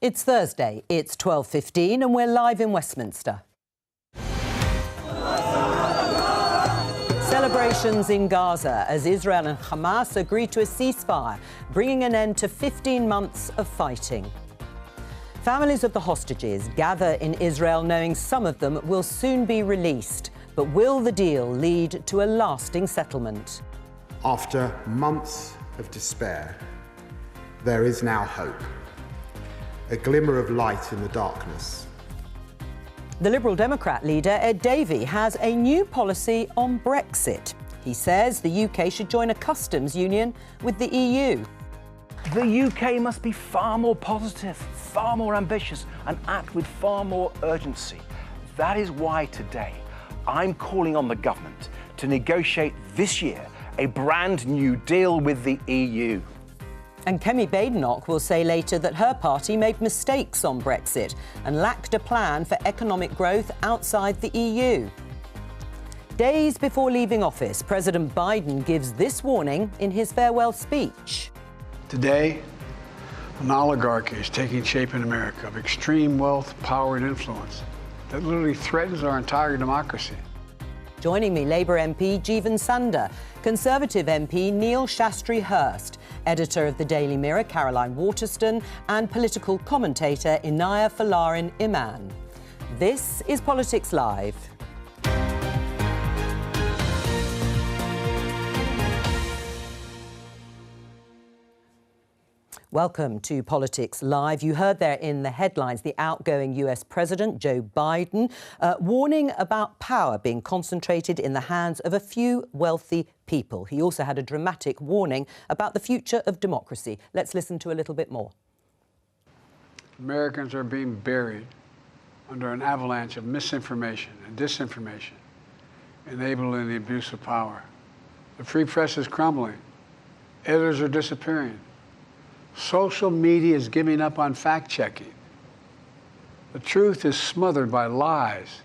It's Thursday, it's 12:15 and we're live in Westminster. Celebrations in Gaza as Israel and Hamas agree to a ceasefire, bringing an end to 15 months of fighting. Families of the hostages gather in Israel knowing some of them will soon be released. But will the deal lead to a lasting settlement? After months of despair, there is now hope. A glimmer of light in the darkness. The Liberal Democrat leader, Ed Davey, has a new policy on Brexit. He says the UK should join a customs union with the EU. The UK must be far more positive, far more ambitious, and act with far more urgency. That is why today I'm calling on the government to negotiate this year a brand new deal with the EU. And Kemi Badenoch will say later that her party made mistakes on Brexit and lacked a plan for economic growth outside the EU. Days before leaving office, President Biden gives this warning in his farewell speech. Today, an oligarchy is taking shape in America of extreme wealth, power, and influence that literally threatens our entire democracy. Joining me, Labour MP Jeevan Sanda, Conservative MP Neil Shastri Hurst, editor of the Daily Mirror Caroline Waterston, and political commentator Inaya Falarin Iman. This is Politics Live. Welcome to Politics Live. You heard there in the headlines the outgoing US President, Joe Biden, warning about power being concentrated in the hands of a few wealthy people. He also had a dramatic warning about the future of democracy. Let's listen to a little bit more. Americans are being buried under an avalanche of misinformation and disinformation, enabling the abuse of power. The free press is crumbling. Editors are disappearing. Social media is giving up on fact-checking. The truth is smothered by lies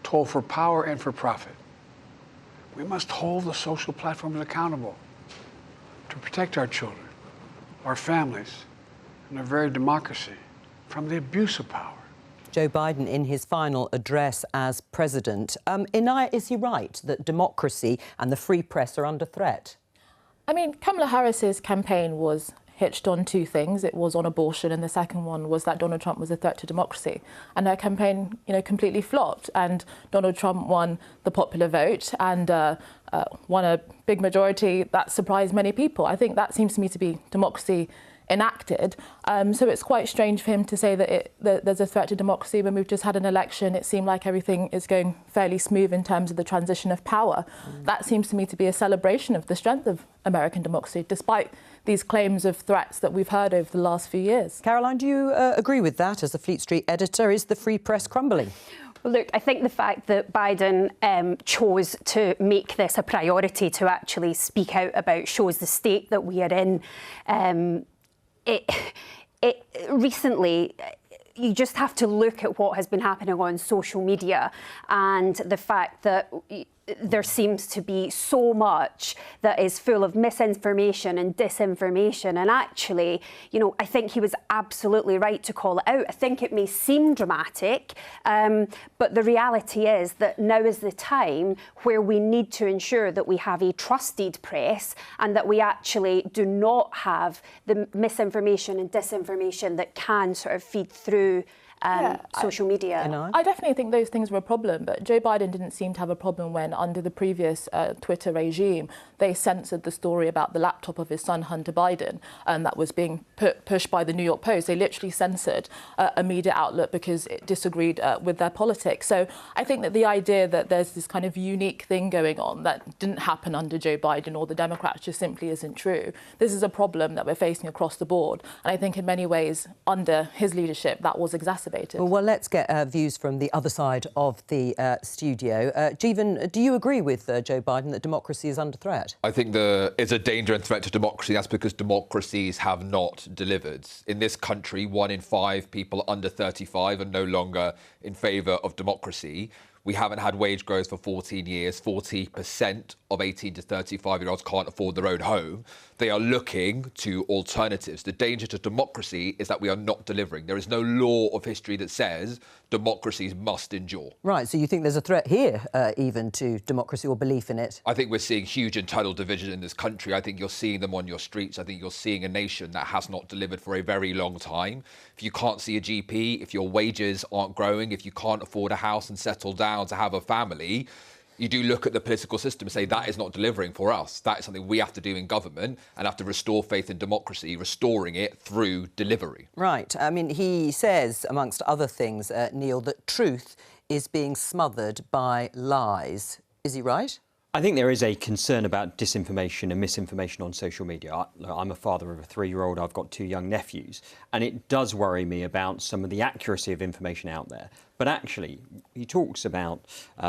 told for power and for profit. We must hold the social platforms accountable to protect our children, our families, and our very democracy from the abuse of power. Joe Biden in his final address as president. Inaya, is he right that democracy and the free press are under threat? I mean, Kamala Harris's campaign was hitched on two things. It was on abortion, and the second one was that Donald Trump was a threat to democracy. And her campaign, completely flopped. And Donald Trump won the popular vote and won a big majority that surprised many people. I think that seems to me to be democracy enacted. So it's quite strange for him to say that there's a threat to democracy when we've just had an election. It seemed like everything is going fairly smooth in terms of the transition of power. That seems to me to be a celebration of the strength of American democracy, despite these claims of threats that we've heard over the last few years. Caroline, do you agree with that as the Fleet Street editor? Is the free press crumbling? Well, look, I think the fact that Biden chose to make this a priority to actually speak out about shows the state that we are in. Recently, you just have to look at what has been happening on social media and the fact that there seems to be so much that is full of misinformation and disinformation. And actually, I think he was absolutely right to call it out. I think it may seem dramatic, but the reality is that now is the time where we need to ensure that we have a trusted press and that we actually do not have the misinformation and disinformation that can sort of feed through social media. I definitely think those things were a problem, but Joe Biden didn't seem to have a problem when, under the previous Twitter regime, they censored the story about the laptop of his son, Hunter Biden, that was being pushed by the New York Post. They literally censored a media outlet because it disagreed with their politics. So I think that the idea that there's this kind of unique thing going on that didn't happen under Joe Biden or the Democrats just simply isn't true. This is a problem that we're facing across the board. And I think in many ways, under his leadership, that was exacerbated. Well, let's get views from the other side of the studio. Jeevan, do you agree with Joe Biden that democracy is under threat? I think there is a danger and threat to democracy. That's because democracies have not delivered. In this country, 1 in 5 people under 35 are no longer in favour of democracy. We haven't had wage growth for 14 years. 40% of 18 to 35-year-olds can't afford their own home. They are looking to alternatives. The danger to democracy is that we are not delivering. There is no law of history that says democracies must endure. Right, so you think there's a threat here, even to democracy or belief in it? I think we're seeing huge internal division in this country. I think you're seeing them on your streets. I think you're seeing a nation that has not delivered for a very long time. If you can't see a GP, if your wages aren't growing, if you can't afford a house and settle down to have a family, you do look at the political system and say that is not delivering for us. That is something we have to do in government and have to restore faith in democracy, restoring it through delivery. Right. I mean, he says, amongst other things, Neil, that truth is being smothered by lies. Is he right? I think there is a concern about disinformation and misinformation on social media. I'm a father of a 3-year-old. I've got 2 young nephews. And it does worry me about some of the accuracy of information out there. But actually, he talks about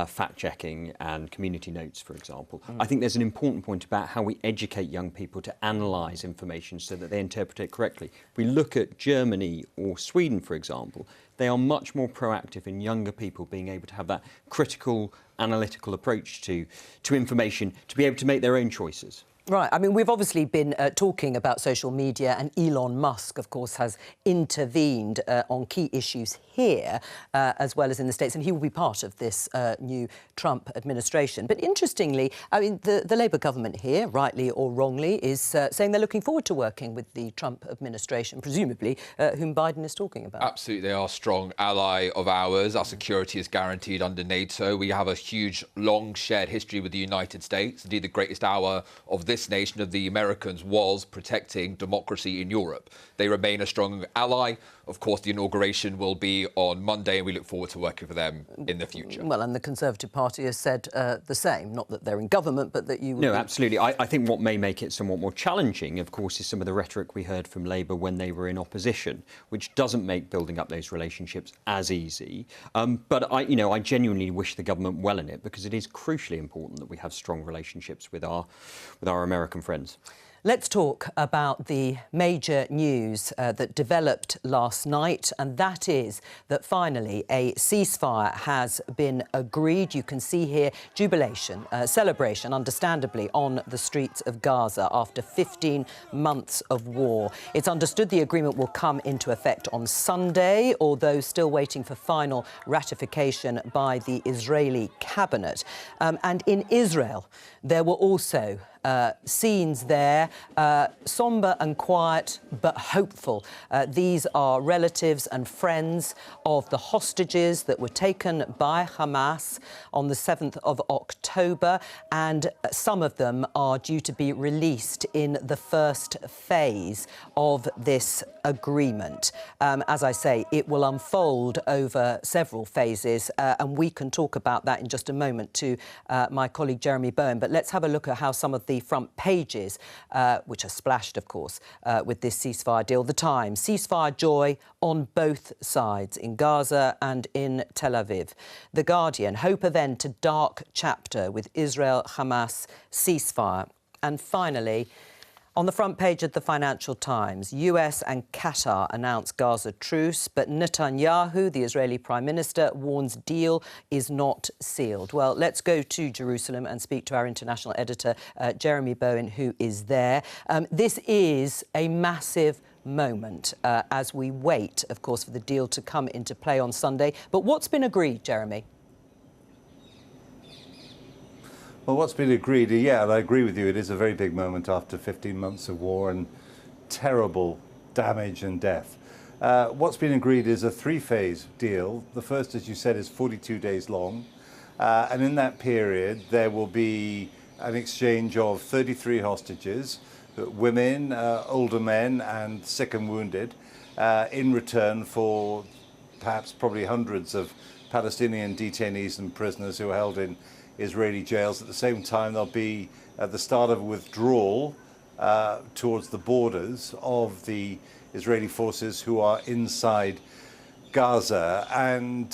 fact-checking and community notes, for example. I think there's an important point about how we educate young people to analyse information so that they interpret it correctly. If we look at Germany or Sweden, for example, they are much more proactive in younger people being able to have that critical, analytical approach to information to be able to make their own choices. Right. I mean, we've obviously been talking about social media, and Elon Musk, of course, has intervened on key issues here, as well as in the States, and he will be part of this new Trump administration. But interestingly, I mean, the Labour government here, rightly or wrongly, is saying they're looking forward to working with the Trump administration, presumably, whom Biden is talking about. Absolutely. They are a strong ally of ours. Our security is guaranteed under NATO. We have a huge, long shared history with the United States. Indeed, the greatest hour of this nation, of the Americans, was protecting democracy in Europe. They remain a strong ally. Of course, the inauguration will be on Monday, and we look forward to working with them in the future. Well, and the Conservative Party has said the same, not that they're in government, but that you... No, absolutely. I think what may make it somewhat more challenging, of course, is some of the rhetoric we heard from Labour when they were in opposition, which doesn't make building up those relationships as easy. But I genuinely wish the government well in it, because it is crucially important that we have strong relationships with our American friends. Let's talk about the major news that developed last night, and that is that finally a ceasefire has been agreed. You can see here jubilation, celebration, understandably, on the streets of Gaza after 15 months of war. It's understood the agreement will come into effect on Sunday, although still waiting for final ratification by the Israeli cabinet. And in Israel, there were also scenes there, sombre and quiet, but hopeful. These are relatives and friends of the hostages that were taken by Hamas on the 7th of October, and some of them are due to be released in the first phase of this agreement. As I say, it will unfold over several phases, and we can talk about that in just a moment to my colleague Jeremy Bowen. But let's have a look at how some of the front pages, which are splashed, of course, with this ceasefire deal. The Times: ceasefire joy on both sides, in Gaza and in Tel Aviv. The Guardian: hope of end to dark chapter with Israel-Hamas ceasefire. And finally, on the front page of the Financial Times, US and Qatar announce Gaza truce, but Netanyahu, the Israeli Prime Minister, warns deal is not sealed. Well, let's go to Jerusalem and speak to our international editor, Jeremy Bowen, who is there. This is a massive moment as we wait, of course, for the deal to come into play on Sunday. But what's been agreed, Jeremy? Well, what's been agreed, yeah, and I agree with you, it is a very big moment after 15 months of war and terrible damage and death. What's been agreed is a 3-phase deal. The first, as you said, is 42 days long. And in that period, there will be an exchange of 33 hostages, women, older men, and sick and wounded, in return for probably hundreds of Palestinian detainees and prisoners who are held in Israeli jails. At the same time, there'll be at the start of a withdrawal towards the borders of the Israeli forces who are inside Gaza. And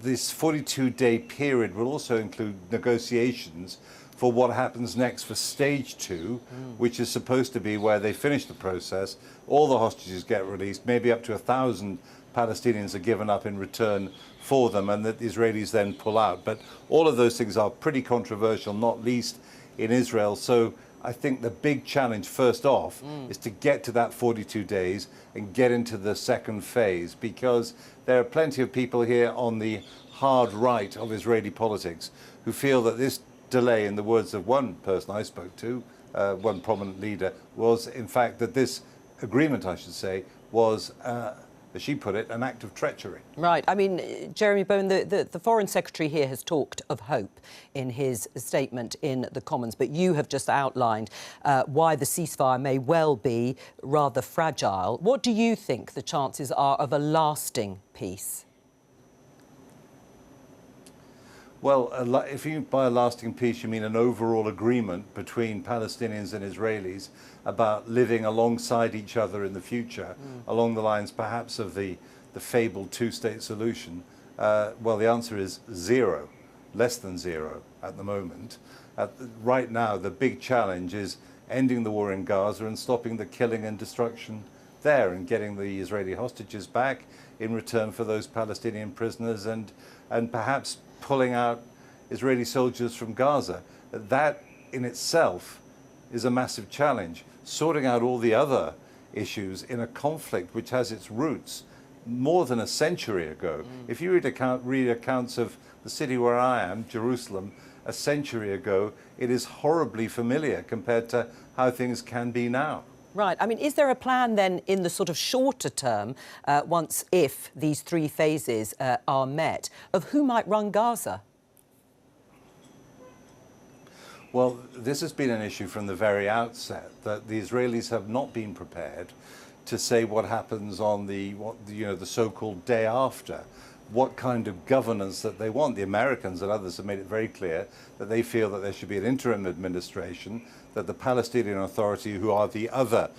this 42-day period will also include negotiations for what happens next for stage 2, which is supposed to be where they finish the process, all the hostages get released, maybe up to 1,000 Palestinians are given up in return for them, and that the Israelis then pull out. But all of those things are pretty controversial, not least in Israel. So I think the big challenge, first off, is to get to that 42 days and get into the second phase, because there are plenty of people here on the hard right of Israeli politics who feel that this delay, in the words of one person I spoke to, one prominent leader, was in fact that this agreement, I should say, was, as she put it, an act of treachery. Right. I mean, Jeremy Bowen, the Foreign Secretary here has talked of hope in his statement in the Commons, but you have just outlined why the ceasefire may well be rather fragile. What do you think the chances are of a lasting peace? Well, if you by a lasting peace you mean an overall agreement between Palestinians and Israelis about living alongside each other in the future, along the lines perhaps of the fabled two-state solution, well, the answer is zero, less than zero at the moment. Right now, the big challenge is ending the war in Gaza and stopping the killing and destruction there, and getting the Israeli hostages back in return for those Palestinian prisoners, and perhaps pulling out Israeli soldiers from Gaza. That in itself is a massive challenge. Sorting out all the other issues in a conflict which has its roots more than a century ago. If you read accounts of the city where I am, Jerusalem, a century ago, it is horribly familiar compared to how things can be now. Right. I mean, is there a plan then in the sort of shorter term, if these three phases are met, of who might run Gaza? Well, this has been an issue from the very outset, that the Israelis have not been prepared to say what happens on the so-called day after, what kind of governance that they want. The Americans and others have made it very clear that they feel that there should be an interim administration, that the Palestinian Authority, who are the other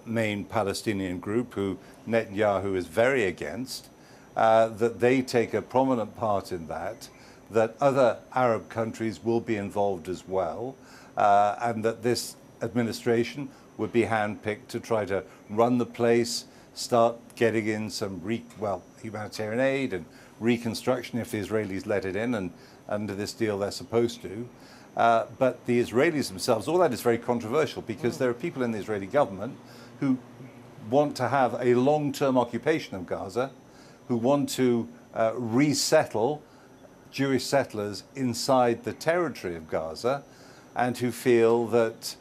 main Palestinian group, who Netanyahu is very against, that they take a prominent part in that other Arab countries will be involved as well, and that this administration would be handpicked to try to run the place, start getting in some humanitarian aid and reconstruction if the Israelis let it in, and under this deal they're supposed to. But the Israelis themselves, all that is very controversial, because there are people in the Israeli government who want to have a long-term occupation of Gaza, who want to resettle Jewish settlers inside the territory of Gaza, and who feel that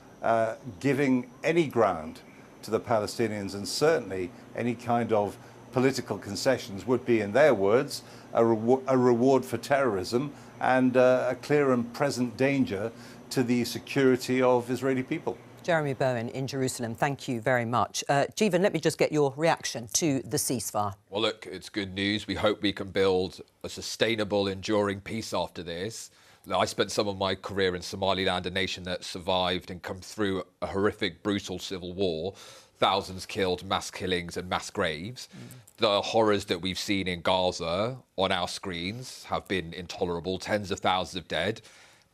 giving any ground to the Palestinians, and certainly any kind of political concessions, would be, in their words, a reward for terrorism and a clear and present danger to the security of Israeli people. Jeremy Bowen in Jerusalem, thank you very much. Jeevan, let me just get your reaction to the ceasefire. Well, look, it's good news. We hope we can build a sustainable, enduring peace after this. I spent some of my career in Somaliland, a nation that survived and come through a horrific, brutal civil war. Thousands killed, mass killings and mass graves. The horrors that we've seen in Gaza on our screens have been intolerable. Tens of thousands of dead.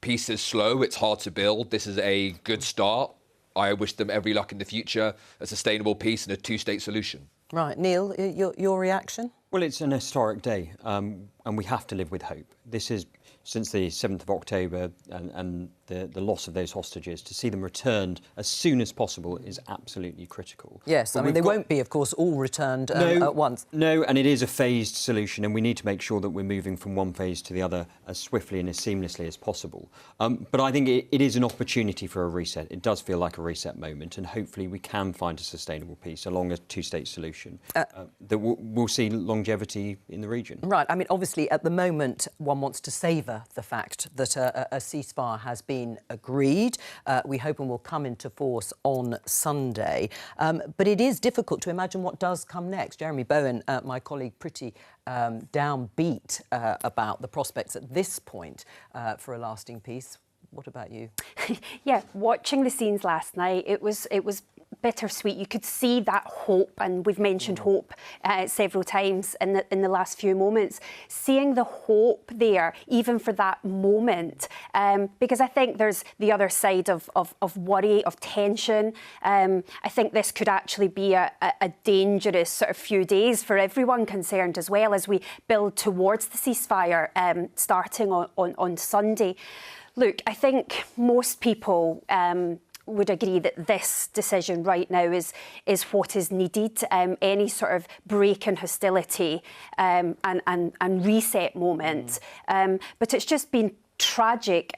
Peace is slow. It's hard to build. This is a good start. I wish them every luck in the future, a sustainable peace and a two-state solution. Right. Neil, your reaction? Well, it's an historic day, and we have to live with hope. This is, since the 7th of October and the loss of those hostages, to see them returned as soon as possible is absolutely critical. Yes, I mean, they won't be, of course, all returned at once. No, and it is a phased solution, and we need to make sure that we're moving from one phase to the other as swiftly and as seamlessly as possible. But I think it is an opportunity for a reset. It does feel like a reset moment, and hopefully we can find a sustainable peace along a two-state solution that we'll see longevity in the region. Right. I mean, obviously, at the moment, one wants to savour the fact that a ceasefire has been agreed. We hope it will come into force on Sunday. But it is difficult to imagine what does come next. Jeremy Bowen, my colleague, pretty downbeat about the prospects at this point for a lasting peace. What about you? Yeah, watching the scenes last night, it was bittersweet. You could see that hope, and we've mentioned hope several times in the last few moments. Seeing the hope there, even for that moment, because I think there's the other side of worry, of tension. I think this could actually be a dangerous sort of few days for everyone concerned, as well as we build towards the ceasefire starting on Sunday. Look, I think most people would agree that this decision right now is what is needed. Any sort of break in hostility and reset moment. But it's just been tragic.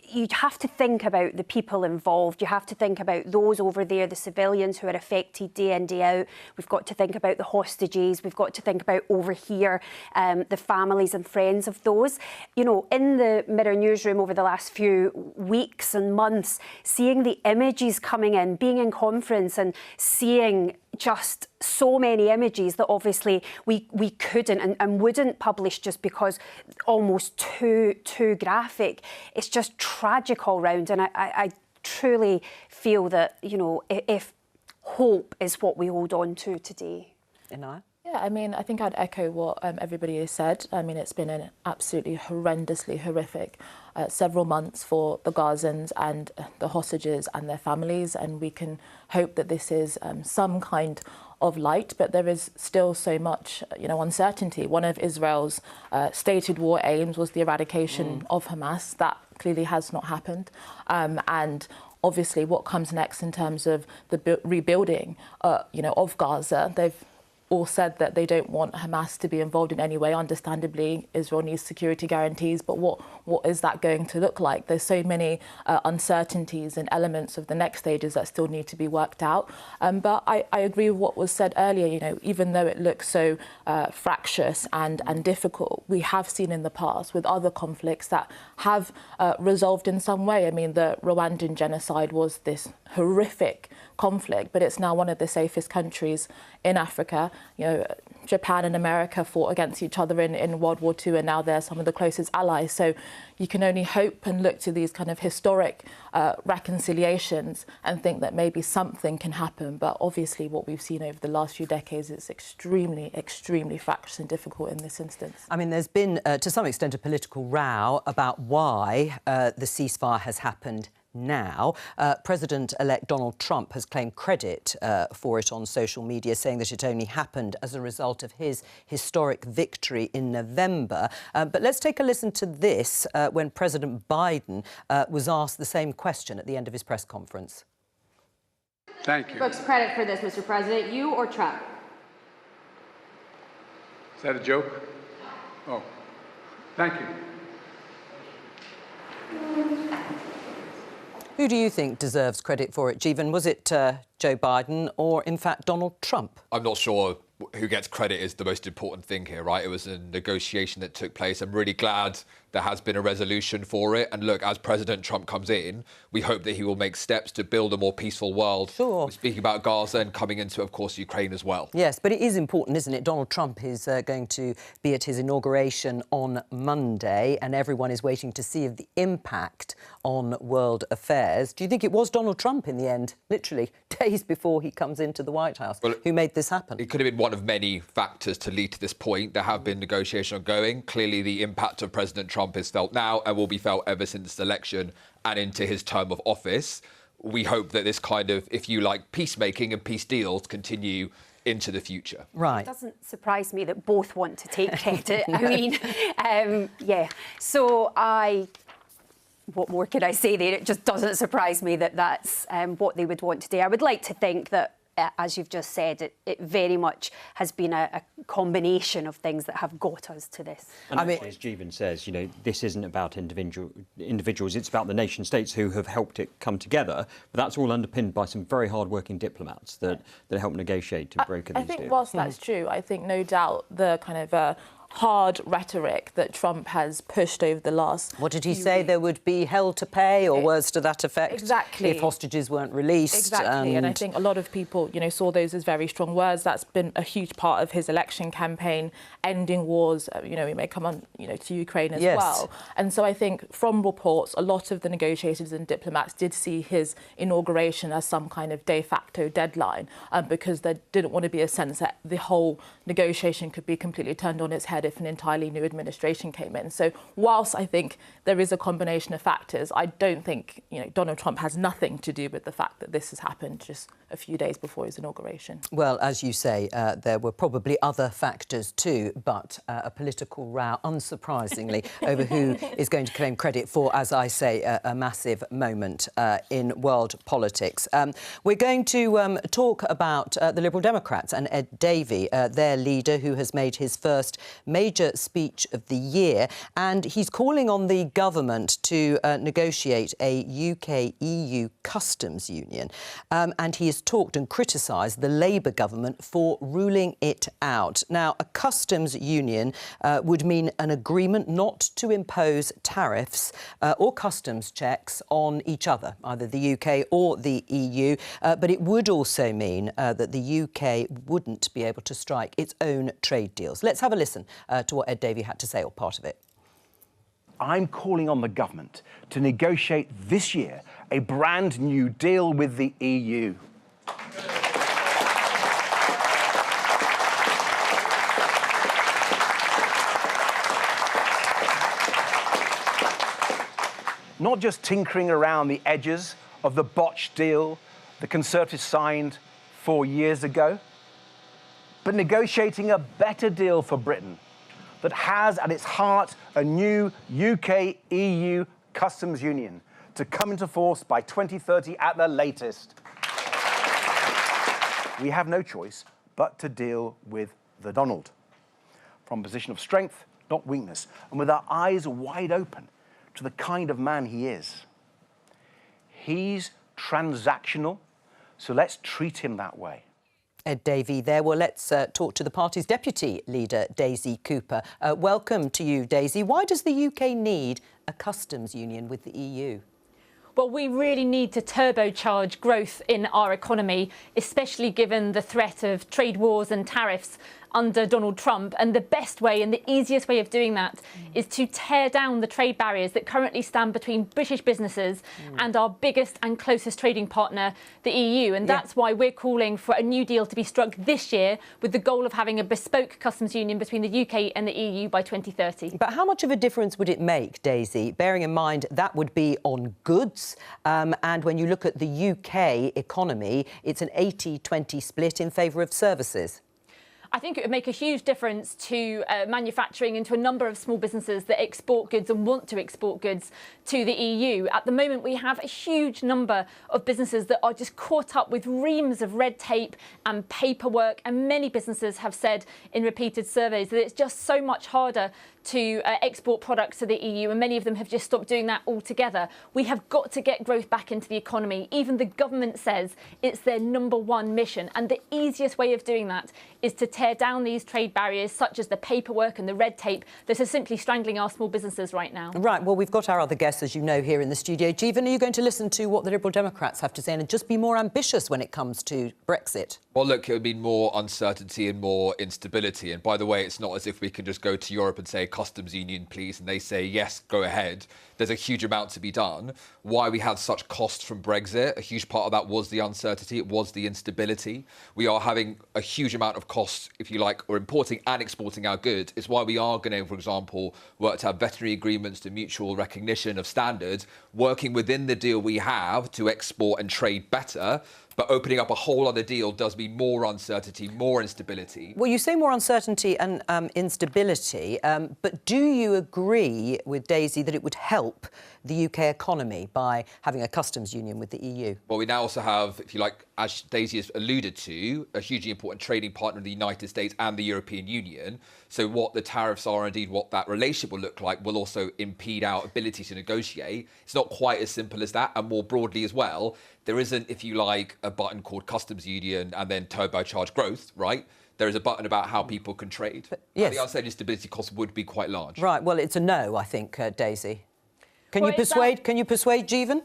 You have to think about the people involved. You have to think about those over there, the civilians who are affected day in, day out. We've got to think about the hostages. We've got to think about over here, the families and friends of those. You know, in the Mirror newsroom over the last few weeks and months, seeing the images coming in, being in conference and seeing just so many images that obviously we couldn't and wouldn't publish just because almost too graphic. It's just tragic all round, and I truly feel that, you know, if hope is what we hold on to today. Inaya? Yeah, I mean, I think I'd echo what everybody has said. I mean, it's been an absolutely horrendously horrific several months for the Gazans and the hostages and their families, and we can hope that this is some kind of light, but there is still so much, you know, uncertainty. One of Israel's stated war aims was the eradication of Hamas. That clearly has not happened, and obviously what comes next in terms of the rebuilding, you know, of Gaza. They've all said that they don't want Hamas to be involved in any way. Understandably, Israel needs security guarantees, but what is that going to look like? There's so many uncertainties and elements of the next stages that still need to be worked out. But I agree with what was said earlier. You know, even though it looks so fractious and difficult, we have seen in the past with other conflicts that have resolved in some way. I mean, the Rwandan genocide was this horrific conflict, but it's now one of the safest countries in Africa. You know, Japan and America fought against each other in World War II, and now they're some of the closest allies. So you can only hope and look to these kind of historic reconciliations and think that maybe something can happen. But obviously what we've seen over the last few decades is extremely, extremely fractious and difficult in this instance. I mean, there's been, to some extent, a political row about why the ceasefire has happened now. President-elect Donald Trump has claimed credit for it on social media, saying that it only happened as a result of his historic victory in November. But let's take a listen to this when President Biden was asked the same question at the end of his press conference. Thank you. Who books credit for this, Mr. President, you or Trump? Is that a joke? Oh, thank you. Who do you think deserves credit for it, Jeevan? Was it Joe Biden or, in fact, Donald Trump? I'm not sure who gets credit is the most important thing here, right? It was a negotiation that took place. I'm really glad there has been a resolution for it. And look, as President Trump comes in, we hope that he will make steps to build a more peaceful world. Sure. We're speaking about Gaza and coming into, of course, Ukraine as well. Yes, but it is important, isn't it? Donald Trump is going to be at his inauguration on Monday, and everyone is waiting to see the impact on world affairs. Do you think it was Donald Trump in the end, literally days before he comes into the White House, who made this happen? It could have been one of many factors to lead to this point. There have been negotiations ongoing. Clearly, the impact of President Trump is felt now and will be felt ever since the election and into his term of office. We hope that this kind of, if you like, peacemaking and peace deals continue into the future. Right. It doesn't surprise me that both want to take credit. I mean, yeah. So what more could I say there? It just doesn't surprise me that that's what they would want to do. I would like to think that, as you've just said, it very much has been a combination of things that have got us to this. And actually, as Jeevan says, you know, this isn't about individuals, it's about the nation states who have helped it come together. But that's all underpinned by some very hard-working diplomats that help negotiate to broker these deals. I think whilst that's true, I think no doubt the kind of hard rhetoric that Trump has pushed over the last... What did he say? There would be hell to pay, or words to that effect? Exactly. If hostages weren't released. Exactly, and I think a lot of people, saw those as very strong words. That's been a huge part of his election campaign, ending wars, we may come on, to Ukraine as well. And so I think from reports, a lot of the negotiators and diplomats did see his inauguration as some kind of de facto deadline, because there didn't want to be a sense that the whole negotiation could be completely turned on its head if an entirely new administration came in. So whilst I think there is a combination of factors, I don't think Donald Trump has nothing to do with the fact that this has happened just a few days before his inauguration. Well, as you say, there were probably other factors too, but a political row, unsurprisingly, over who is going to claim credit for, as I say, a massive moment in world politics. We're going to talk about the Liberal Democrats and Ed Davey, their leader, who has made his first major speech of the year, and he's calling on the government to negotiate a UK-EU customs union. And he has talked and criticised the Labour government for ruling it out. Now, a customs union would mean an agreement not to impose tariffs or customs checks on each other, either the UK or the EU, but it would also mean that the UK wouldn't be able to strike its own trade deals. Let's have a listen to what Ed Davey had to say, or part of it. I'm calling on the government to negotiate this year a brand new deal with the EU. Not just tinkering around the edges of the botched deal the Conservatives signed 4 years ago, but negotiating a better deal for Britain that has at its heart a new UK-EU customs union to come into force by 2030 at the latest. We have no choice but to deal with the Donald from a position of strength, not weakness, and with our eyes wide open to the kind of man he is. He's transactional, so let's treat him that way. Ed Davey there. Well, let's talk to the party's deputy leader, Daisy Cooper. Welcome to you, Daisy. Why does the UK need a customs union with the EU? Well, we really need to turbocharge growth in our economy, especially given the threat of trade wars and tariffs under Donald Trump. And the best way and the easiest way of doing that is to tear down the trade barriers that currently stand between British businesses and our biggest and closest trading partner, the EU. And that's why we're calling for a new deal to be struck this year with the goal of having a bespoke customs union between the UK and the EU by 2030. But how much of a difference would it make, Daisy, bearing in mind that would be on goods? And when you look at the UK economy, it's an 80-20 split in favour of services. I think it would make a huge difference to manufacturing and to a number of small businesses that export goods and want to export goods to the EU. At the moment, we have a huge number of businesses that are just caught up with reams of red tape and paperwork. And many businesses have said in repeated surveys that it's just so much harder to export products to the EU, and many of them have just stopped doing that altogether. We have got to get growth back into the economy. Even the government says it's their #1 mission, and the easiest way of doing that is to tear down these trade barriers, such as the paperwork and the red tape that are simply strangling our small businesses right now. Right, well, we've got our other guests, as you know, here in the studio. Jeevan, are you going to listen to what the Liberal Democrats have to say and just be more ambitious when it comes to Brexit? Well, look, it would mean more uncertainty and more instability. And by the way, it's not as if we can just go to Europe and say, customs union, please, and they say, yes, go ahead. There's a huge amount to be done. Why we had such cost from Brexit, a huge part of that was the uncertainty, it was the instability. We are having a huge amount of costs, if you like, or importing and exporting our goods. It's why we are going to, for example, work to have veterinary agreements to mutual recognition of standards, working within the deal we have to export and trade better. But opening up a whole other deal does mean more uncertainty, more instability. Well, you say more uncertainty and instability, but do you agree with Daisy that it would help the UK economy by having a customs union with the EU? Well, we now also have, if you like, as Daisy has alluded to, a hugely important trading partner in the United States and the European Union. So what the tariffs are, indeed what that relationship will look like, will also impede our ability to negotiate. It's not quite as simple as that, and more broadly as well, there isn't, if you like, a button called customs union and then turbocharge growth, right? there is a button about how people can trade. Yes. The uncertainty stability cost would be quite large. Right. Well, it's a no, I think, Daisy. Can Well, you persuade Jeevan?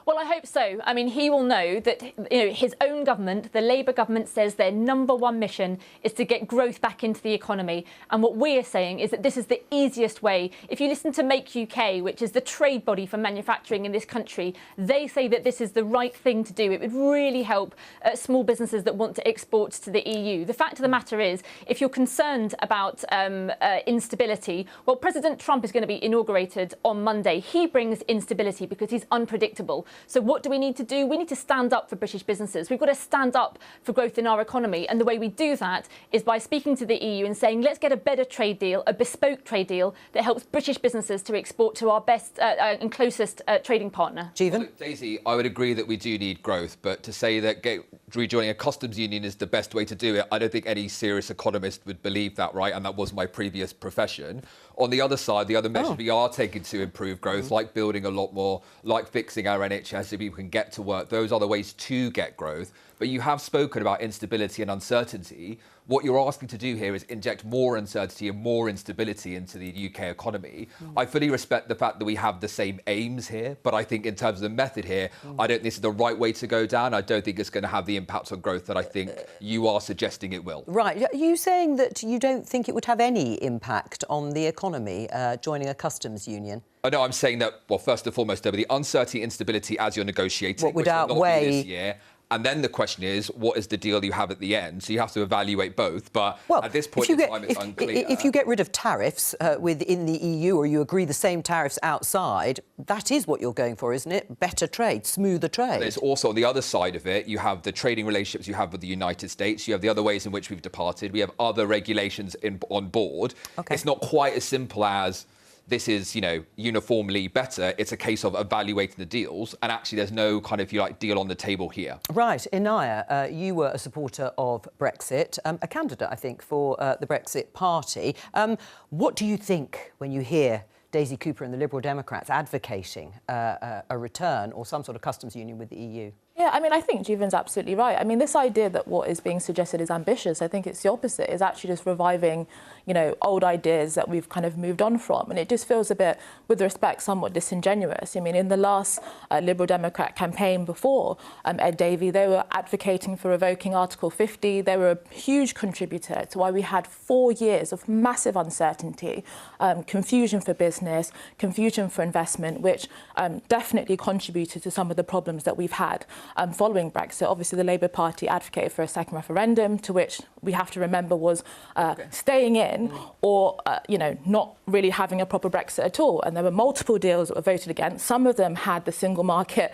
Well, I hope so. I mean, he will know that his own government, the Labour government, says their number one mission is to get growth back into the economy. And what we are saying is that this is the easiest way. If you listen to Make UK, which is the trade body for manufacturing in this country, they say that this is the right thing to do. It would really help small businesses that want to export to the EU. The fact of the matter is, if you're concerned about instability, well, President Trump is going to be inaugurated on Monday. He brings instability because he's unpredictable. So what do we need to do? We need to stand up for British businesses. We've got to stand up for growth in our economy. And the way we do that is by speaking to the EU and saying, let's get a better trade deal, a bespoke trade deal that helps British businesses to export to our best and closest trading partner. Jeevan? Well, Daisy, I would agree that we do need growth, but to say that rejoining a customs union is the best way to do it, I don't think any serious economist would believe that, right? And that was my previous profession. On the other side, the other measures we are taking to improve growth, like building a lot more, like fixing our NHS so people can get to work, those are the ways to get growth. But you have spoken about instability and uncertainty. What you're asking to do here is inject more uncertainty and more instability into the UK economy. I fully respect the fact that we have the same aims here, but I think in terms of the method here, I don't think this is the right way to go down. I don't think it's going to have the impact on growth that I think you are suggesting it will. Right. Are you saying that you don't think it would have any impact on the economy, joining a customs union? No, I'm saying that, well, first and foremost, over the uncertainty, instability as you're negotiating, what would which will not outweigh be this year. And then the question is, what is the deal you have at the end? So you have to evaluate both. But at this point in time, it's unclear. If you get rid of tariffs within the EU, or you agree the same tariffs outside, that is what you're going for, isn't it? Better trade, smoother trade. There's also, on the other side of it, you have the trading relationships you have with the United States. You have the other ways in which we've departed. We have other regulations on board. Okay. It's not quite as simple as this is, uniformly better. It's a case of evaluating the deals, and actually there's no kind of, if you like, deal on the table here. Right. Inaya, you were a supporter of Brexit, a candidate, I think, for the Brexit Party. What do you think when you hear Daisy Cooper and the Liberal Democrats advocating a return or some sort of customs union with the EU? Yeah, I mean, I think Jeevan's absolutely right. I mean, this idea that what is being suggested is ambitious, I think it's the opposite. It's actually just reviving, old ideas that we've kind of moved on from. And it just feels a bit, with respect, somewhat disingenuous. I mean, in the last Liberal Democrat campaign before Ed Davey, they were advocating for revoking Article 50. They were a huge contributor to why we had 4 years of massive uncertainty, confusion for business, confusion for investment, which definitely contributed to some of the problems that we've had. Following Brexit, obviously the Labour Party advocated for a second referendum, to which we have to remember was staying in or, not really having a proper Brexit at all. And there were multiple deals that were voted against. Some of them had the single market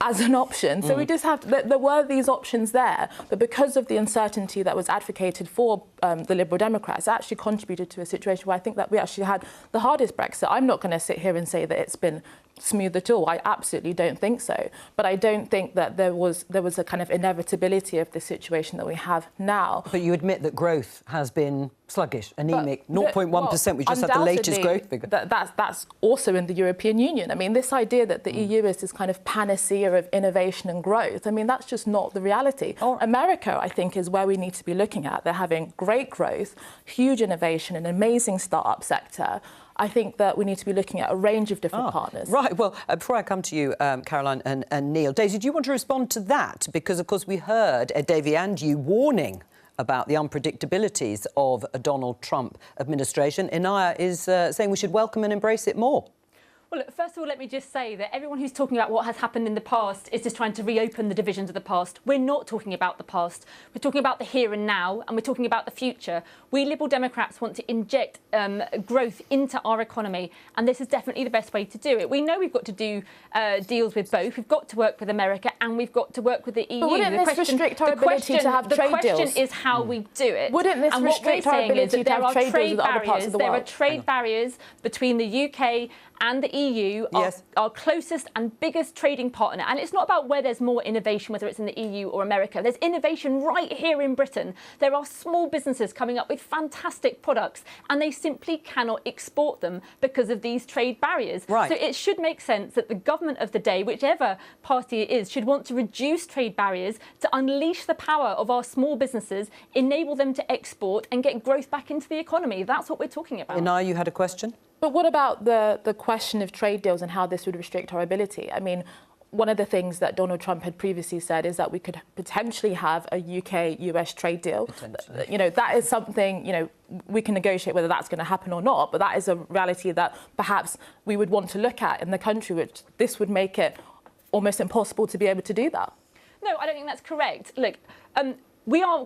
as an option. So we just have there were these options there, but because of the uncertainty that was advocated for the Liberal Democrats, it actually contributed to a situation where I think that we actually had the hardest Brexit. I'm not going to sit here and say that it's been smooth at all. I absolutely don't think so. But I don't think that there was a kind of inevitability of the situation that we have now. But you admit that growth has been sluggish, anemic, 0.1%. We just had the latest growth figure. That's also in the European Union. I mean, this idea that the EU is this kind of panacea of innovation and growth, I mean, that's just not the reality. America, I think, is where we need to be looking at. They're having great growth, huge innovation, an amazing start-up sector. I think that we need to be looking at a range of different partners. Right. Well, before I come to you, Caroline and Neil, Daisy, do you want to respond to that? Because, of course, we heard Ed Davey and you warning about the unpredictabilities of a Donald Trump administration. Inaya is saying we should welcome and embrace it more. Well, look, first of all, let me just say that everyone who's talking about what has happened in the past is just trying to reopen the divisions of the past. We're not talking about the past. We're talking about the here and now, and we're talking about the future. We Liberal Democrats want to inject growth into our economy, and this is definitely the best way to do it. We know we've got to do deals with both. We've got to work with America, and we've got to work with the EU. But wouldn't this restrict our ability to have trade deals? The question is how we do it. Wouldn't this restrict our ability to have trade deals with other parts of the world? There are trade barriers between the UK and the EU are Yes. our closest and biggest trading partner. And it's not about where there's more innovation, whether it's in the EU or America. There's innovation right here in Britain. There are small businesses coming up with fantastic products, and they simply cannot export them because of these trade barriers. Right. So it should make sense that the government of the day, whichever party it is, should want to reduce trade barriers to unleash the power of our small businesses, enable them to export and get growth back into the economy. That's what we're talking about. Inaya, you had a question? But what about the question of trade deals and how this would restrict our ability? I mean, one of the things that Donald Trump had previously said is that we could potentially have a UK-US trade deal. You know, that is something, you know, we can negotiate whether that's going to happen or not, but that is a reality that perhaps we would want to look at in the country, which this would make it almost impossible to be able to do that. No, I don't think that's correct. Look,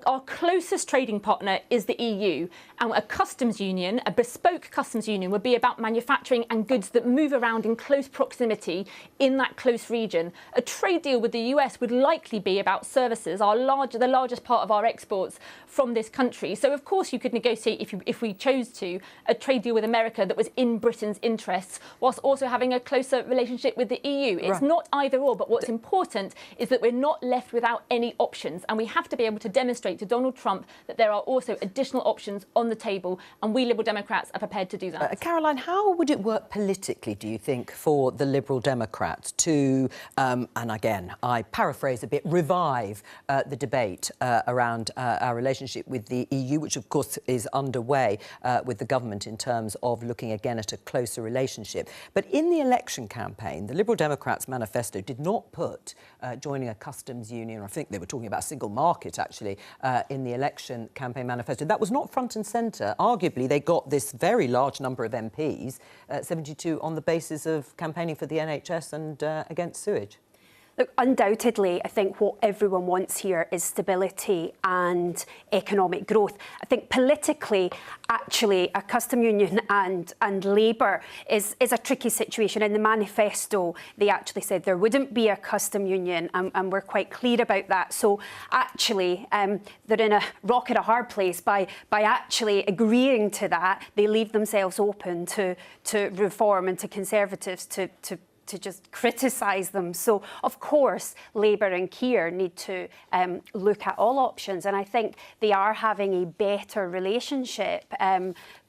our closest trading partner is the EU, and a customs union, a bespoke customs union, would be about manufacturing and goods that move around in close proximity in that close region. A trade deal with the US would likely be about services, the largest part of our exports from this country. So, of course, you could negotiate, if we chose to, a trade deal with America that was in Britain's interests, whilst also having a closer relationship with the EU. It's not either or, but what's important is that we're not left without any options, and we have to be able to demonstrate to Donald Trump that there are also additional options on the table, and we Liberal Democrats are prepared to do that. Caroline, how would it work politically, do you think, for the Liberal Democrats to, and again, I paraphrase a bit, revive the debate around our relationship with the EU, which of course is underway with the government in terms of looking again at a closer relationship. But in the election campaign, the Liberal Democrats' manifesto did not put joining a customs union, I think they were talking about a single market actually, in the election campaign manifesto. That was not front and centre. Arguably, they got this very large number of MPs, 72, on the basis of campaigning for the NHS and against sewage. Look, undoubtedly, I think what everyone wants here is stability and economic growth. I think politically, actually, a custom union and Labour is a tricky situation. In the manifesto, they actually said there wouldn't be a custom union, and we're quite clear about that. So actually, they're in a rock and a hard place by actually agreeing to that. They leave themselves open to reform and to Conservatives to just criticise them. So, of course, Labour and Keir need to look at all options, and I think they are having a better relationship.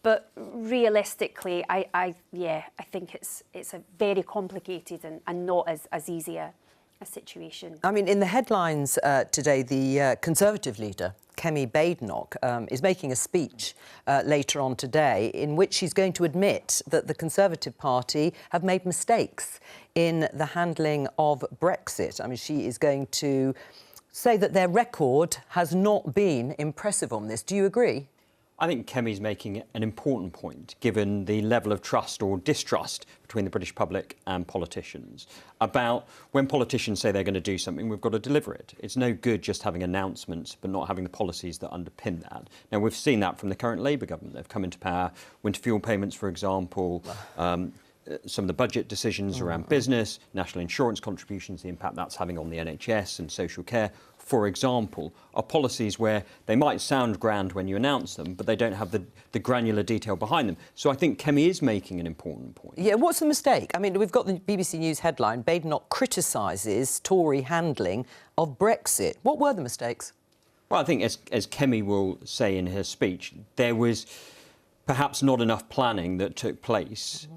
But realistically, I think it's a very complicated and not as easy a situation. I mean, in the headlines today, the Conservative leader, Kemi Badenoch, is making a speech later on today in which she's going to admit that the Conservative Party have made mistakes in the handling of Brexit. I mean, she is going to say that their record has not been impressive on this. Do you agree? I think Kemi's making an important point, given the level of trust or distrust between the British public and politicians, about when politicians say they're going to do something, we've got to deliver it. It's no good just having announcements but not having the policies that underpin that. Now, we've seen that from the current Labour government. They've come into power, winter fuel payments, for example, some of the budget decisions around business, national insurance contributions, the impact that's having on the NHS and social care, for example, are policies where they might sound grand when you announce them, but they don't have the granular detail behind them. So I think Kemi is making an important point. Yeah, what's the mistake? I mean, we've got the BBC News headline, Badenoch criticises Tory handling of Brexit. What were the mistakes? Well, I think, as Kemi will say in her speech, there was perhaps not enough planning that took place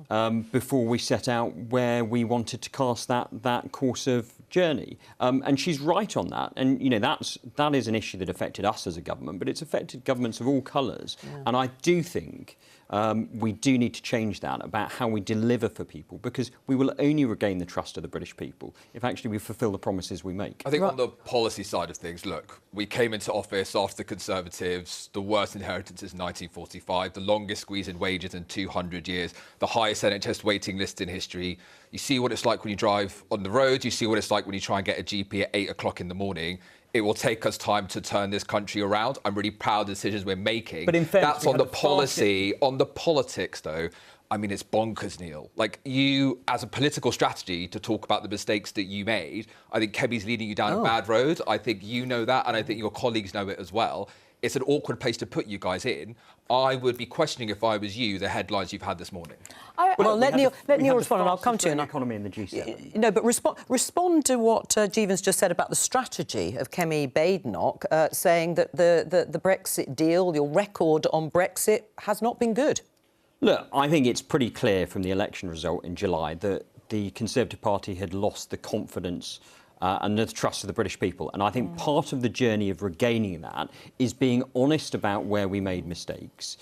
before we set out where we wanted to cast that course of journey. And she's right on that. And, you know, that is an issue that affected us as a government, but it's affected governments of all colours. Yeah. And I do think we do need to change that about how we deliver for people, because we will only regain the trust of the British people if actually we fulfil the promises we make. I think on the policy side of things, look, we came into office after the Conservatives, the worst inheritance is 1945, the longest squeeze in wages in 200 years, the highest NHS waiting list in history. You see what it's like when you drive on the road, you see what it's like when you try and get a GP at 8 o'clock in the morning. It will take us time to turn this country around. I'm really proud of the decisions we're making. But in fairness, that's on the policy. On the politics, though, I mean, it's bonkers, Neil. Like, you, as a political strategy, to talk about the mistakes that you made, I think Kemi's leading you down a bad road. I think you know that, and I think your colleagues know it as well. it's an awkward place to put you guys in. I would be questioning, if I was you, the headlines you've had this morning. Well, let Neil respond, and I'll come to you. Economy in the G7. No, but respond to what Jeevan's just said about the strategy of Kemi Badenoch, saying that the Brexit deal, your record on Brexit, has not been good. Look, I think it's pretty clear from the election result in July that the Conservative Party had lost the confidence and the trust of the British people. And I think part of the journey of regaining that is being honest about where we made mistakes,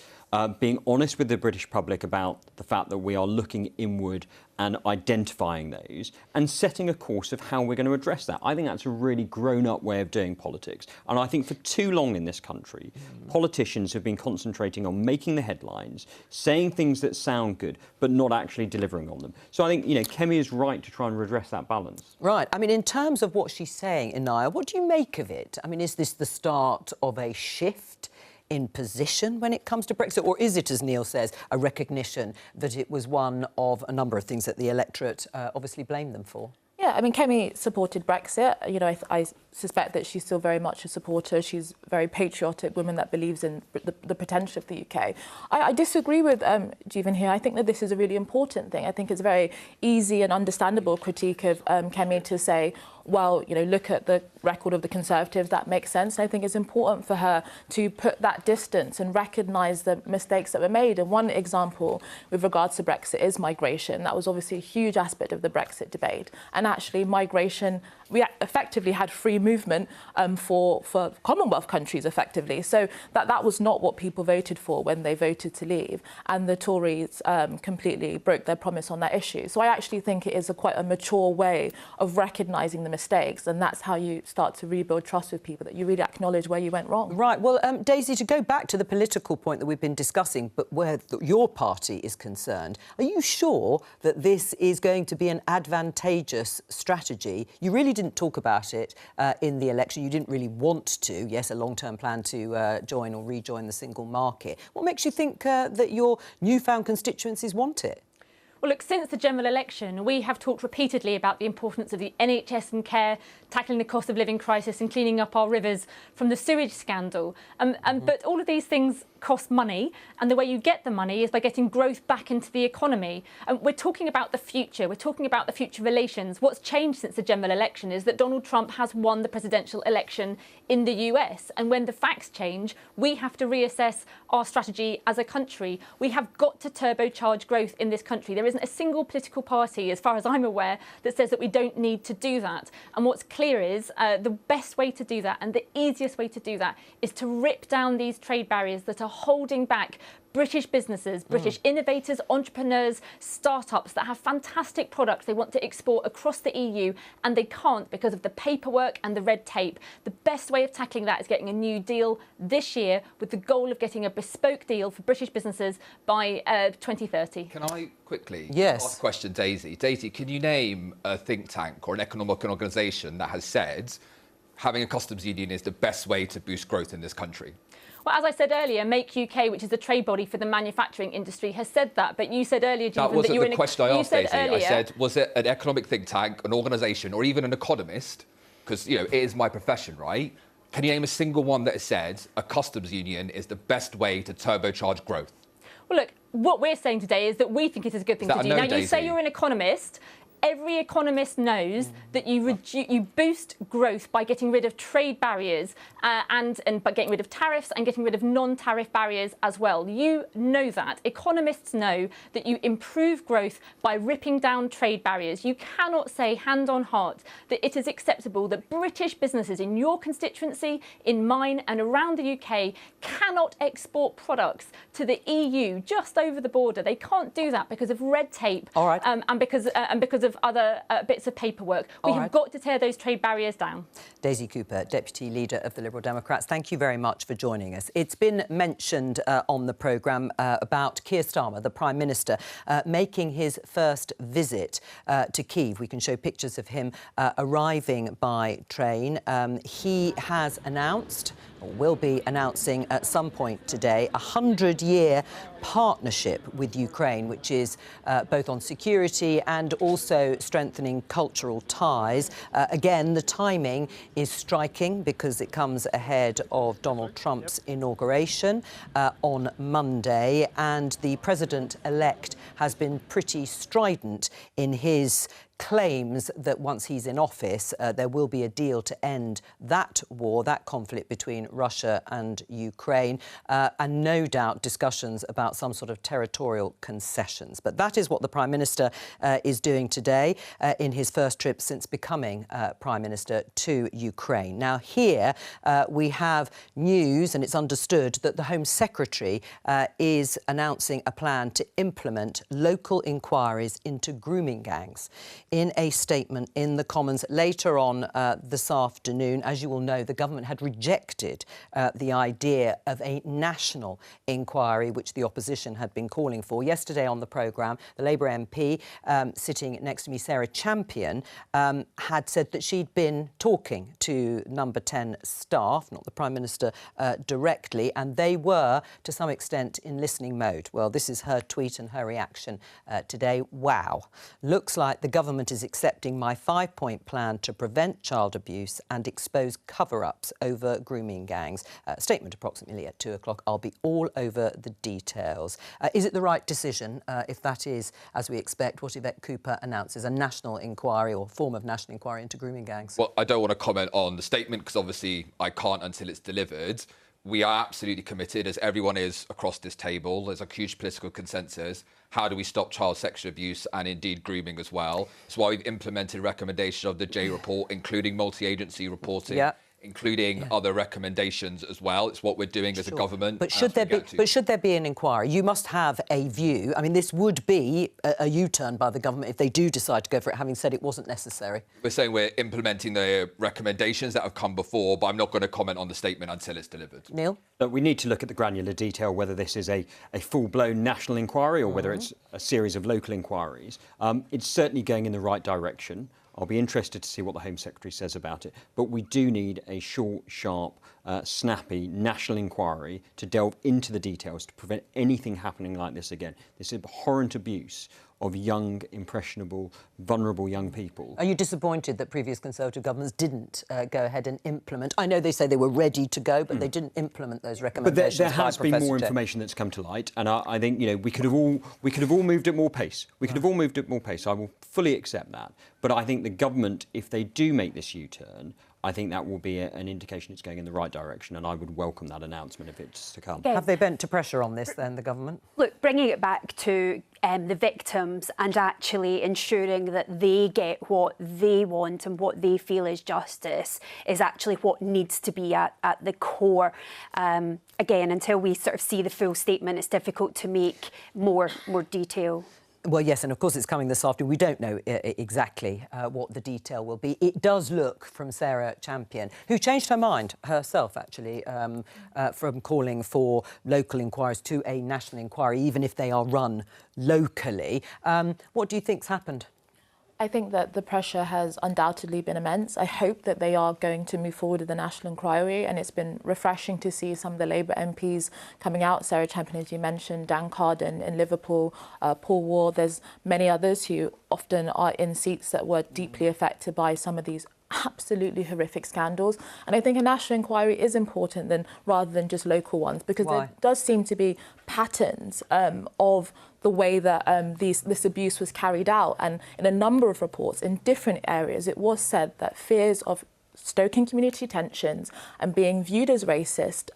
being honest with the British public about the fact that we are looking inward and identifying those and setting a course of how we're going to address that. I think that's a really grown-up way of doing politics. And I think for too long in this country, politicians have been concentrating on making the headlines, saying things that sound good, but not actually delivering on them. So I think, Kemi is right to try and redress that balance. Right. I mean, in terms of what she's saying, Inaya, what do you make of it? I mean, is this the start of a shift in position when it comes to Brexit? Or is it, as Neil says, a recognition that it was one of a number of things that the electorate obviously blamed them for? Yeah, I mean, Kemi supported Brexit. I suspect that she's still very much a supporter. She's a very patriotic woman that believes in the potential of the UK. I disagree with Jeevan here. I think that this is a really important thing. I think it's a very easy and understandable critique of Kemi to say, well, look at the record of the Conservatives, that makes sense. And I think it's important for her to put that distance and recognise the mistakes that were made. And one example with regards to Brexit is migration. That was obviously a huge aspect of the Brexit debate. And actually, migration, we effectively had free movement for Commonwealth countries, effectively. So that was not what people voted for when they voted to leave. And the Tories completely broke their promise on that issue. So I actually think it is quite a mature way of recognising the mistakes, and that's how you start to rebuild trust with people, that you really acknowledge where you went wrong. Right. Well, Daisy, to go back to the political point that we've been discussing, but where your party is concerned, are you sure that this is going to be an advantageous strategy? You really didn't talk about it in the election. You didn't really want to. Yes, a long-term plan to join or rejoin the single market. What makes you think that your newfound constituencies want it? Well, look, since the general election, we have talked repeatedly about the importance of the NHS and care, tackling the cost of living crisis and cleaning up our rivers from the sewage scandal. But all of these things cost money, and the way you get the money is by getting growth back into the economy. And we're talking about the future. We're talking about the future relations. What's changed since the general election is that Donald Trump has won the presidential election in the US. And when the facts change, we have to reassess our strategy as a country. We have got to turbocharge growth in this country. There isn't a single political party, as far as I'm aware, that says that we don't need to do that. And what's clear is the best way to do that and the easiest way to do that is to rip down these trade barriers that are holding back British businesses, British innovators, entrepreneurs, startups that have fantastic products they want to export across the EU, and they can't because of the paperwork and the red tape. The best way of tackling that is getting a new deal this year, with the goal of getting a bespoke deal for British businesses by 2030. Can I quickly ask a question, Daisy? Daisy, can you name a think tank or an economic organisation that has said having a customs union is the best way to boost growth in this country? Well, as I said earlier, Make UK, which is the trade body for the manufacturing industry, has said that. But you said earlier, Jeevan, that wasn't you were the question I asked, Daisy. Earlier, I said, was it an economic think tank, an organisation, or even an economist? Because, it is my profession, right? Can you name a single one that has said a customs union is the best way to turbocharge growth? Well, look, what we're saying today is that we think it is a good thing to do. Now, you say you're an economist. Every economist knows that you boost growth by getting rid of trade barriers and by getting rid of tariffs and getting rid of non-tariff barriers as well. You know that. Economists know that you improve growth by ripping down trade barriers. You cannot say, hand on heart, that it is acceptable that British businesses in your constituency, in mine and around the UK cannot export products to the EU just over the border. They can't do that because of red tape and because of other bits of paperwork. We have got to tear those trade barriers down. Daisy Cooper, Deputy Leader of the Liberal Democrats, thank you very much for joining us. It's been mentioned on the programme about Keir Starmer, the Prime Minister, making his first visit to Kyiv. We can show pictures of him arriving by train. He has announced or will be announcing at some point today, a 100-year partnership with Ukraine, which is both on security and also strengthening cultural ties. Again, the timing is striking because it comes ahead of Donald Trump's inauguration on Monday, and the president-elect has been pretty strident in his claims that once he's in office, there will be a deal to end that war, that conflict between Russia and Ukraine, and no doubt discussions about some sort of territorial concessions. But that is what the Prime Minister is doing today in his first trip since becoming Prime Minister to Ukraine. Now, here we have news, and it's understood that the Home Secretary is announcing a plan to implement local inquiries into grooming gangs. In a statement in the Commons later on this afternoon, as you will know, the government had rejected the idea of a national inquiry, which the opposition had been calling for. Yesterday on the programme, the Labour MP sitting next to me, Sarah Champion, had said that she'd been talking to Number 10 staff, not the Prime Minister directly, and they were, to some extent, in listening mode. Well, this is her tweet and her reaction today. Wow. Looks like the government is accepting my 5-point plan to prevent child abuse and expose cover-ups over grooming gangs. Statement approximately at 2 o'clock. I'll be all over the details. Is it the right decision if that is, as we expect, what Yvette Cooper announces, a national inquiry or form of national inquiry into grooming gangs? Well, I don't want to comment on the statement because obviously I can't until it's delivered. We are absolutely committed, as everyone is across this table. There's a huge political consensus. How do we stop child sexual abuse and indeed grooming as well? That's why we've implemented recommendations of the J report, including multi-agency reporting, including other recommendations as well. It's what we're doing as a government. But should there be an inquiry? You must have a view. I mean, this would be a U-turn by the government if they do decide to go for it, having said it wasn't necessary. We're saying we're implementing the recommendations that have come before, but I'm not going to comment on the statement until it's delivered. Neil? Look, we need to look at the granular detail, whether this is a full-blown national inquiry or whether it's a series of local inquiries. It's certainly going in the right direction. I'll be interested to see what the Home Secretary says about it. But we do need a short, sharp, snappy national inquiry to delve into the details to prevent anything happening like this again. This abhorrent abuse of young, impressionable, vulnerable young people. Are you disappointed that previous Conservative governments didn't go ahead and implement? I know they say they were ready to go, but they didn't implement those recommendations. But there has been more information that's come to light, and I think we could have all moved at more pace. We could have all moved at more pace. I will fully accept that. But I think the government, if they do make this U-turn, I think that will be an indication it's going in the right direction, and I would welcome that announcement if it's to come. Have they bent to pressure on this, then, the government? Look, bringing it back to the victims and actually ensuring that they get what they want and what they feel is justice is actually what needs to be at the core. Again, until we sort of see the full statement, it's difficult to make more detail. Well, yes, and of course it's coming this afternoon. We don't know exactly what the detail will be. It does look, from Sarah Champion, who changed her mind herself, actually, from calling for local inquiries to a national inquiry, even if they are run locally. What do you think's happened? I think that the pressure has undoubtedly been immense. I hope that they are going to move forward with the national inquiry, and it's been refreshing to see some of the Labour MPs coming out. Sarah Champion, as you mentioned, Dan Carden in Liverpool, Paul Ward. There's many others who often are in seats that were deeply affected by some of these absolutely horrific scandals. And I think a national inquiry is important rather than just local ones, because there does seem to be patterns of the way that this abuse was carried out. And in a number of reports in different areas, it was said that fears of stoking community tensions and being viewed as racist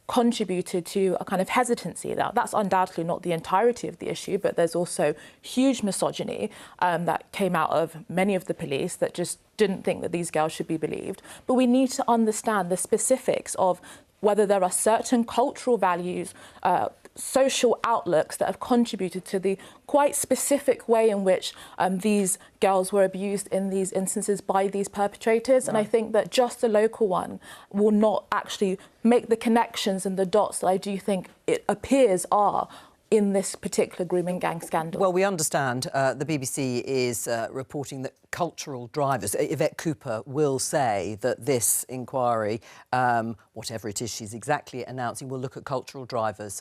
contributed to a kind of hesitancy. Now, that's undoubtedly not the entirety of the issue, but there's also huge misogyny that came out of many of the police that just didn't think that these girls should be believed. But we need to understand the specifics of whether there are certain cultural values, social outlooks that have contributed to the quite specific way in which these girls were abused in these instances by these perpetrators. And I think that just a local one will not actually make the connections and the dots that I do think it appears are in this particular grooming gang scandal. Well, we understand the BBC is reporting that cultural drivers. Yvette Cooper will say that this inquiry, whatever it is she's exactly announcing, will look at cultural drivers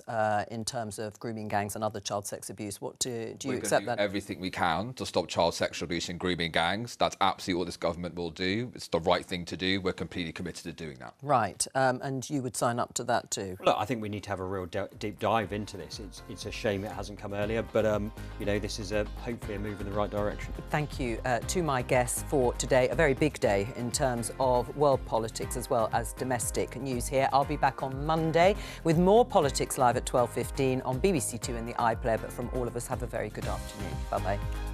in terms of grooming gangs and other child sex abuse. What do you accept that? Everything we can to stop child sexual abuse and grooming gangs. That's absolutely what this government will do. It's the right thing to do. We're completely committed to doing that. Right, and you would sign up to that too? Look, I think we need to have a real deep dive into this. It's a shame it hasn't come earlier, but you know, this is hopefully a move in the right direction. Thank you to my guests for today. A very big day in terms of world politics as well as domestic news here. I'll be back on Monday with more Politics Live at 12:15 on BBC Two and the iPlayer. But from all of us, have a very good afternoon. Bye-bye.